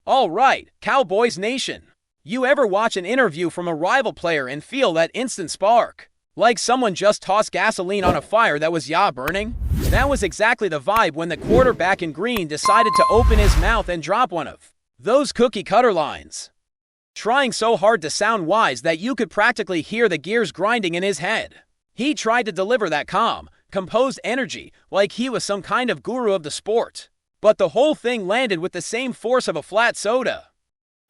All right, Cowboys Nation. You ever watch an interview from a rival player and feel that instant spark? Like someone just tossed gasoline on a fire that was burning? That was exactly the vibe when the quarterback in green decided to open his mouth and drop one of those cookie-cutter lines. Trying so hard to sound wise that you could practically hear the gears grinding in his head. He tried to deliver that calm, composed energy like he was some kind of guru of the sport. But the whole thing landed with the same force of a flat soda.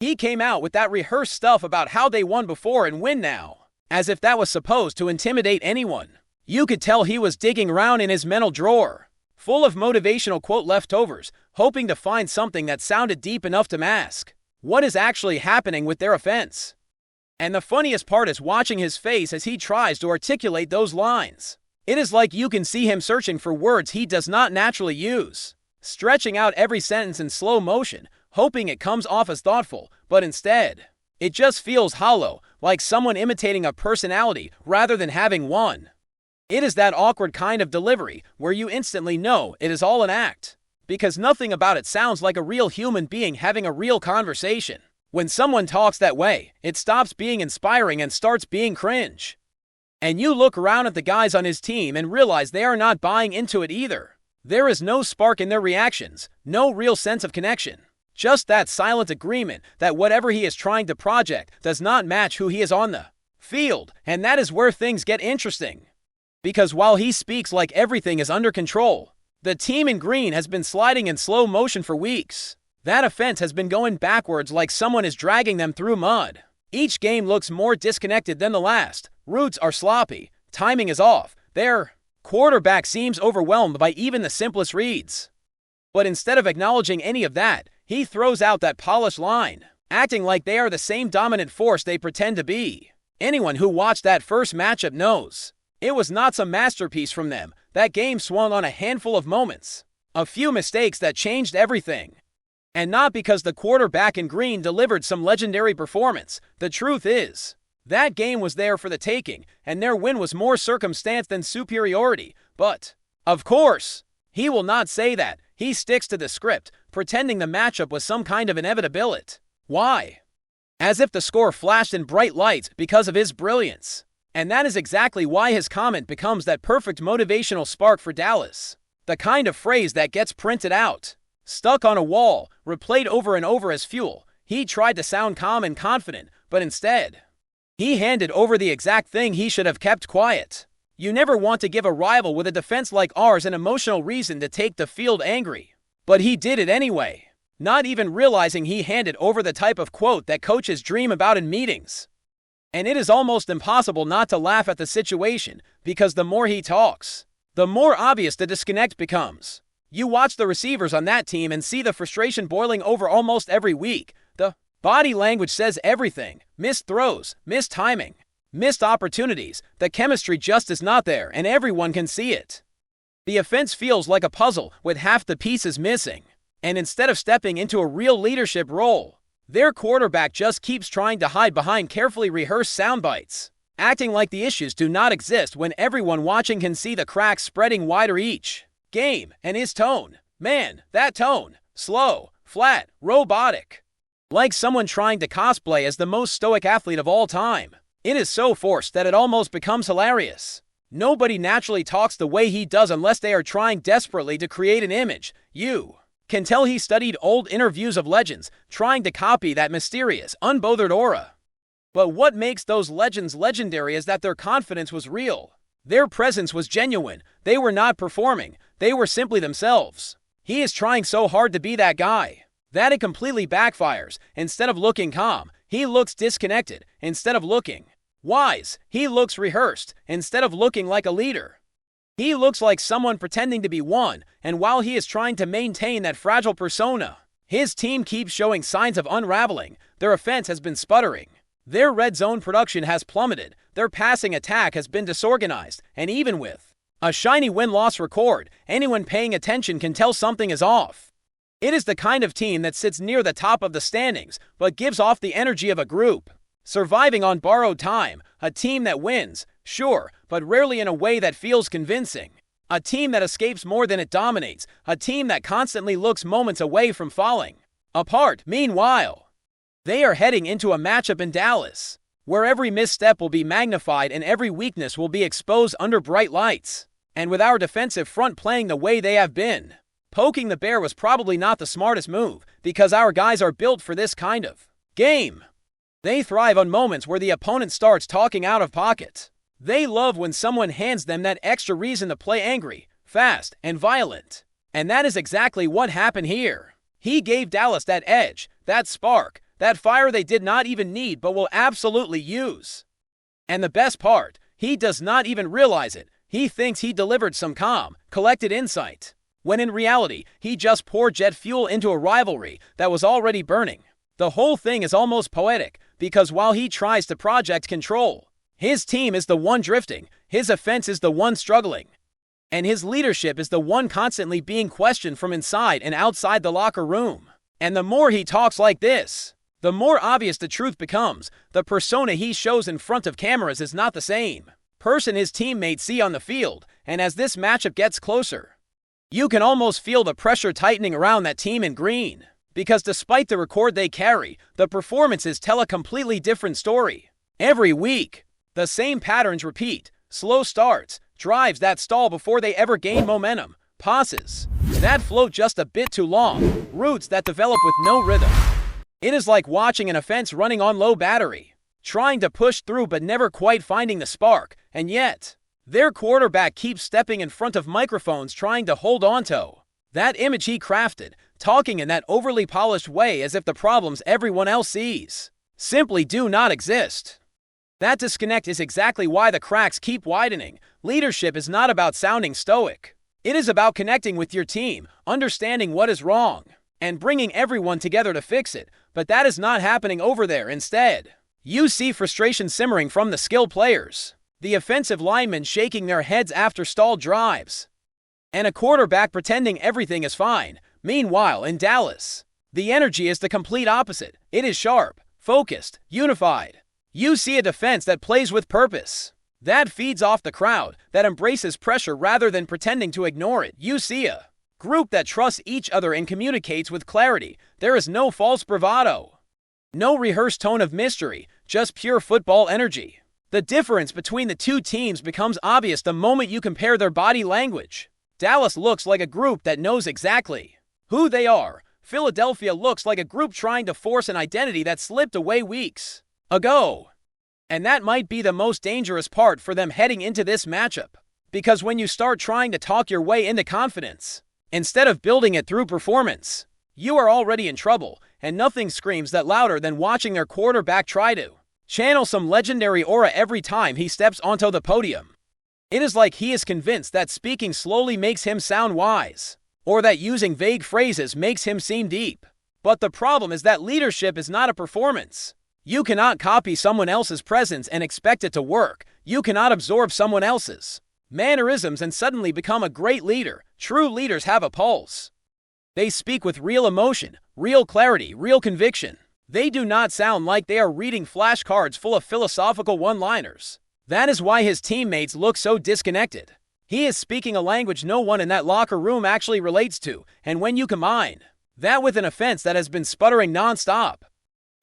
He came out with that rehearsed stuff about how they won before and win now, as if that was supposed to intimidate anyone. You could tell he was digging around in his mental drawer, full of motivational quote leftovers, hoping to find something that sounded deep enough to mask what is actually happening with their offense. And the funniest part is watching his face as he tries to articulate those lines. It is like you can see him searching for words he does not naturally use, stretching out every sentence in slow motion, hoping it comes off as thoughtful, but instead, it just feels hollow, like someone imitating a personality rather than having one. It is that awkward kind of delivery where you instantly know it is all an act, because nothing about it sounds like a real human being having a real conversation. When someone talks that way, it stops being inspiring and starts being cringe. And you look around at the guys on his team and realize they are not buying into it either. There is no spark in their reactions, no real sense of connection. Just that silent agreement that whatever he is trying to project does not match who he is on the field, and that is where things get interesting. Because while he speaks like everything is under control, the team in green has been sliding in slow motion for weeks. That offense has been going backwards like someone is dragging them through mud. Each game looks more disconnected than the last. Routes are sloppy, timing is off, their quarterback seems overwhelmed by even the simplest reads. But instead of acknowledging any of that, he throws out that polished line, acting like they are the same dominant force they pretend to be. Anyone who watched that first matchup knows it was not some masterpiece from them. That game swung on a handful of moments, a few mistakes that changed everything. And not because the quarterback in green delivered some legendary performance. The truth is, that game was there for the taking, and their win was more circumstance than superiority. But, of course, he will not say that. He sticks to the script, pretending the matchup was some kind of inevitability. Why? As if the score flashed in bright lights because of his brilliance. And that is exactly why his comment becomes that perfect motivational spark for Dallas. The kind of phrase that gets printed out, stuck on a wall, replayed over and over as fuel. He tried to sound calm and confident, but instead, he handed over the exact thing he should have kept quiet. You never want to give a rival with a defense like ours an emotional reason to take the field angry. But he did it anyway, not even realizing he handed over the type of quote that coaches dream about in meetings. And it is almost impossible not to laugh at the situation, because the more he talks, the more obvious the disconnect becomes. You watch the receivers on that team and see the frustration boiling over almost every week. The body language says everything. Missed throws, missed timing, missed opportunities. The chemistry just is not there, and everyone can see it. The offense feels like a puzzle with half the pieces missing. And instead of stepping into a real leadership role, their quarterback just keeps trying to hide behind carefully rehearsed sound bites, acting like the issues do not exist when everyone watching can see the cracks spreading wider each game. And his tone, man, that tone, slow, flat, robotic. Like someone trying to cosplay as the most stoic athlete of all time. It is so forced that it almost becomes hilarious. Nobody naturally talks the way he does unless they are trying desperately to create an image. You can tell he studied old interviews of legends, trying to copy that mysterious, unbothered aura. But what makes those legends legendary is that their confidence was real. Their presence was genuine. They were not performing. They were simply themselves. He is trying so hard to be that guy that it completely backfires. Instead of looking calm, he looks disconnected. Instead of looking wise, he looks rehearsed. Instead of looking like a leader, he looks like someone pretending to be one. And while he is trying to maintain that fragile persona, his team keeps showing signs of unraveling. Their offense has been sputtering. Their red zone production has plummeted. Their passing attack has been disorganized. And even with a shiny win-loss record, anyone paying attention can tell something is off. It is the kind of team that sits near the top of the standings, but gives off the energy of a group surviving on borrowed time. A team that wins, sure, but rarely in a way that feels convincing. A team that escapes more than it dominates. A team that constantly looks moments away from falling. apart. Meanwhile, they are heading into a matchup in Dallas, where every misstep will be magnified and every weakness will be exposed under bright lights. And with our defensive front playing the way they have been, poking the bear was probably not the smartest move, because our guys are built for this kind of game. They thrive on moments where the opponent starts talking out of pocket. They love when someone hands them that extra reason to play angry, fast, and violent. And that is exactly what happened here. He gave Dallas that edge, that spark, that fire they did not even need but will absolutely use. And the best part, he does not even realize it. He thinks he delivered some calm, collected insight, when in reality, he just poured jet fuel into a rivalry that was already burning. The whole thing is almost poetic, because while he tries to project control, his team is the one drifting, his offense is the one struggling, and his leadership is the one constantly being questioned from inside and outside the locker room. And the more he talks like this, the more obvious the truth becomes. The persona he shows in front of cameras is not the same person his teammates see on the field, and as this matchup gets closer, you can almost feel the pressure tightening around that team in green, because despite the record they carry, the performances tell a completely different story. Every week, the same patterns repeat: slow starts, drives that stall before they ever gain momentum, passes that float just a bit too long, routes that develop with no rhythm. It is like watching an offense running on low battery, trying to push through but never quite finding the spark, and yet their quarterback keeps stepping in front of microphones trying to hold on to that image he crafted, talking in that overly polished way as if the problems everyone else sees simply do not exist. That disconnect is exactly why the cracks keep widening. Leadership is not about sounding stoic. It is about connecting with your team, understanding what is wrong, and bringing everyone together to fix it. But that is not happening over there. Instead, you see frustration simmering from the skilled players, the offensive linemen shaking their heads after stalled drives, and a quarterback pretending everything is fine. Meanwhile, in Dallas, the energy is the complete opposite. It is sharp, focused, unified. You see a defense that plays with purpose, that feeds off the crowd, that embraces pressure rather than pretending to ignore it. You see a group that trusts each other and communicates with clarity. There is no false bravado, no rehearsed tone of mystery, just pure football energy. The difference between the two teams becomes obvious the moment you compare their body language. Dallas looks like a group that knows exactly who they are. Philadelphia looks like a group trying to force an identity that slipped away weeks ago. And that might be the most dangerous part for them heading into this matchup. Because when you start trying to talk your way into confidence, instead of building it through performance, you are already in trouble, and nothing screams that louder than watching their quarterback try to channel some legendary aura every time he steps onto the podium. It is like he is convinced that speaking slowly makes him sound wise, or that using vague phrases makes him seem deep. But the problem is that leadership is not a performance. You cannot copy someone else's presence and expect it to work. You cannot absorb someone else's mannerisms and suddenly become a great leader. True leaders have a pulse. They speak with real emotion, real clarity, real conviction. They do not sound like they are reading flashcards full of philosophical one-liners. That is why his teammates look so disconnected. He is speaking a language no one in that locker room actually relates to, and when you combine that with an offense that has been sputtering non-stop,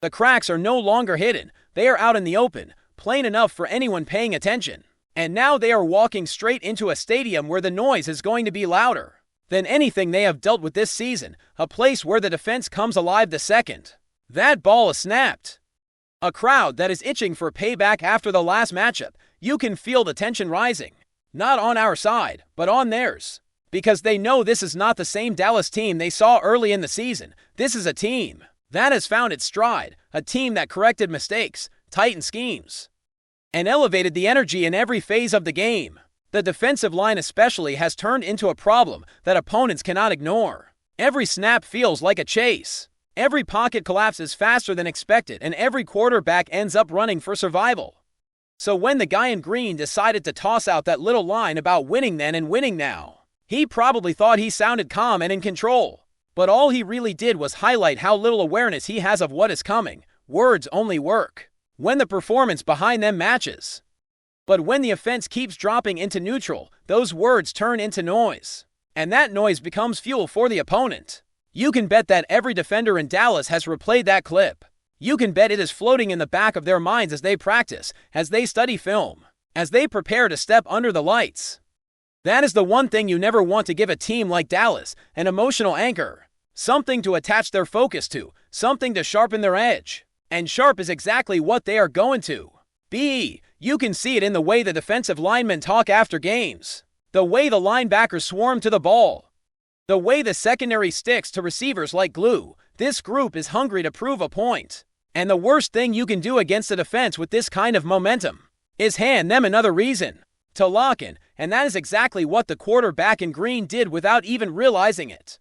the cracks are no longer hidden. They are out in the open, plain enough for anyone paying attention. And now they are walking straight into a stadium where the noise is going to be louder than anything they have dealt with this season, a place where the defense comes alive the second that ball is snapped. A crowd that is itching for payback after the last matchup. You can feel the tension rising, not on our side, but on theirs, because they know this is not the same Dallas team they saw early in the season. This is a team that has found its stride, a team that corrected mistakes, tightened schemes, and elevated the energy in every phase of the game. The defensive line especially has turned into a problem that opponents cannot ignore. Every snap feels like a chase. Every pocket collapses faster than expected, and every quarterback ends up running for survival. So when the guy in green decided to toss out that little line about winning then and winning now, he probably thought he sounded calm and in control. But all he really did was highlight how little awareness he has of what is coming. Words only work when the performance behind them matches. But when the offense keeps dropping into neutral, those words turn into noise. And that noise becomes fuel for the opponent. You can bet that every defender in Dallas has replayed that clip. You can bet it is floating in the back of their minds as they practice, as they study film, as they prepare to step under the lights. That is the one thing you never want to give a team like Dallas, an emotional anchor. Something to attach their focus to, something to sharpen their edge. And sharp is exactly what they are going to be. You can see it in the way the defensive linemen talk after games, the way the linebackers swarm to the ball, the way the secondary sticks to receivers like glue. This group is hungry to prove a point. And the worst thing you can do against a defense with this kind of momentum is hand them another reason to lock in, and that is exactly what the quarterback in green did without even realizing it.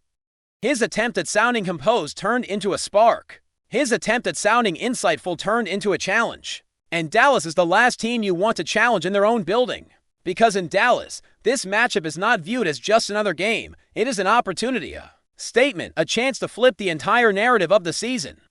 His attempt at sounding composed turned into a spark. His attempt at sounding insightful turned into a challenge. And Dallas is the last team you want to challenge in their own building. Because in Dallas, this matchup is not viewed as just another game. It is an opportunity, a statement, a chance to flip the entire narrative of the season.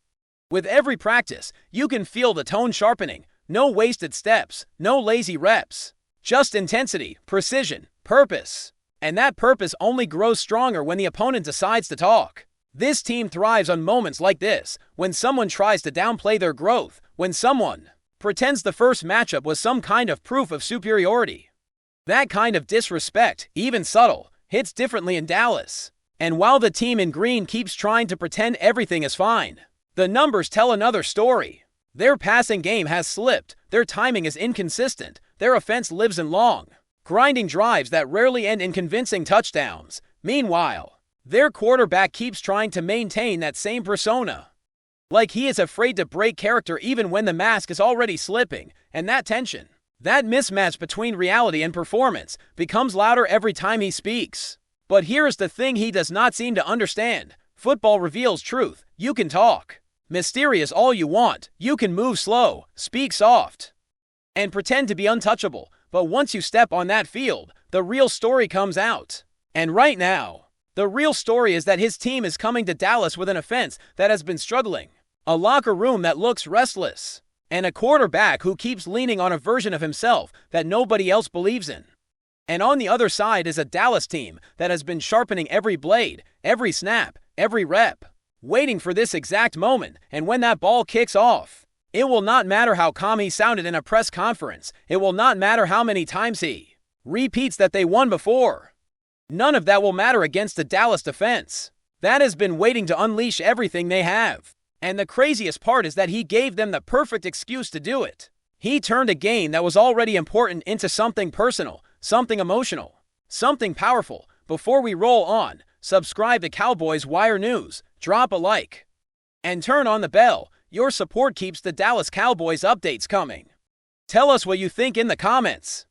With every practice, you can feel the tone sharpening. No wasted steps, no lazy reps. Just intensity, precision, purpose. And that purpose only grows stronger when the opponent decides to talk. This team thrives on moments like this, when someone tries to downplay their growth, when someone pretends the first matchup was some kind of proof of superiority. That kind of disrespect, even subtle, hits differently in Dallas. And while the team in green keeps trying to pretend everything is fine, the numbers tell another story. Their passing game has slipped, their timing is inconsistent, their offense lives in long, grinding drives that rarely end in convincing touchdowns. Meanwhile, their quarterback keeps trying to maintain that same persona. Like he is afraid to break character even when the mask is already slipping, and that tension, that mismatch between reality and performance, becomes louder every time he speaks. But here is the thing he does not seem to understand. Football reveals truth. You can talk mysterious all you want. You can move slow, speak soft, and pretend to be untouchable. But once you step on that field, the real story comes out. And right now, the real story is that his team is coming to Dallas with an offense that has been struggling, a locker room that looks restless, and a quarterback who keeps leaning on a version of himself that nobody else believes in. And on the other side is a Dallas team that has been sharpening every blade, every snap, every rep, waiting for this exact moment. And when that ball kicks off, it will not matter how calm he sounded in a press conference. It will not matter how many times he repeats that they won before. None of that will matter against the Dallas defense that has been waiting to unleash everything they have. And the craziest part is that he gave them the perfect excuse to do it. He turned a game that was already important into something personal, something emotional, something powerful. Before we roll on, subscribe to Cowboys Wire News, drop a like, and turn on the bell. Your support keeps the Dallas Cowboys updates coming. Tell us what you think in the comments.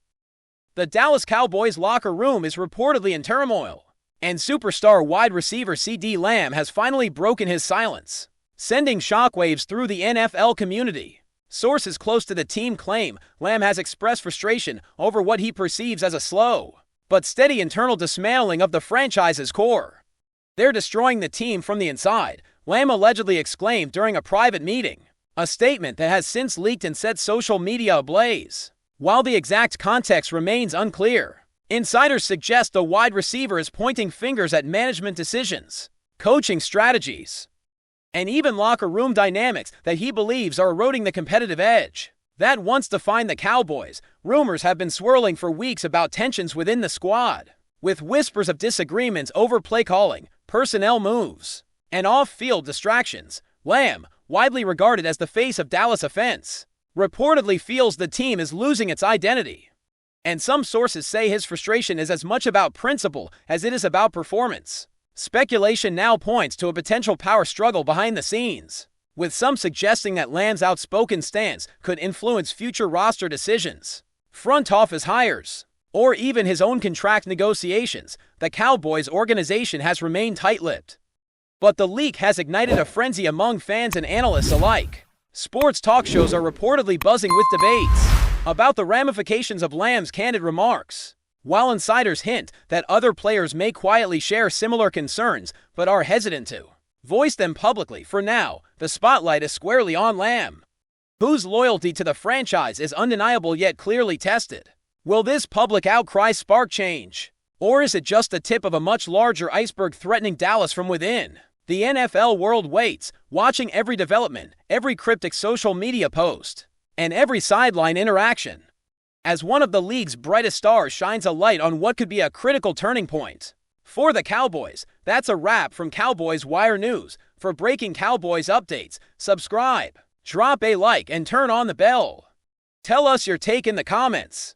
The Dallas Cowboys locker room is reportedly in turmoil, and superstar wide receiver CeeDee Lamb has finally broken his silence, sending shockwaves through the NFL community. Sources close to the team claim Lamb has expressed frustration over what he perceives as a slow but steady internal dismantling of the franchise's core. "They're destroying the team from the inside," Lamb allegedly exclaimed during a private meeting, a statement that has since leaked and set social media ablaze. While the exact context remains unclear, insiders suggest the wide receiver is pointing fingers at management decisions, coaching strategies, and even locker room dynamics that he believes are eroding the competitive edge that once defined the Cowboys. Rumors have been swirling for weeks about tensions within the squad, with whispers of disagreements over play calling, personnel moves, and off-field distractions. Lamb, widely regarded as the face of Dallas offense, reportedly feels the team is losing its identity. And some sources say his frustration is as much about principle as it is about performance. Speculation now points to a potential power struggle behind the scenes, with some suggesting that Lamb's outspoken stance could influence future roster decisions, front office hires, or even his own contract negotiations. The Cowboys organization has remained tight-lipped, but the leak has ignited a frenzy among fans and analysts alike. Sports talk shows are reportedly buzzing with debates about the ramifications of Lamb's candid remarks, while insiders hint that other players may quietly share similar concerns but are hesitant to voice them publicly. For now, the spotlight is squarely on Lamb, whose loyalty to the franchise is undeniable yet clearly tested. Will this public outcry spark change? Or is it just the tip of a much larger iceberg threatening Dallas from within? The NFL world waits, watching every development, every cryptic social media post, and every sideline interaction. As one of the league's brightest stars shines a light on what could be a critical turning point. For the Cowboys, that's a wrap from Cowboys Wire News. For breaking Cowboys updates, subscribe, drop a like, and turn on the bell. Tell us your take in the comments.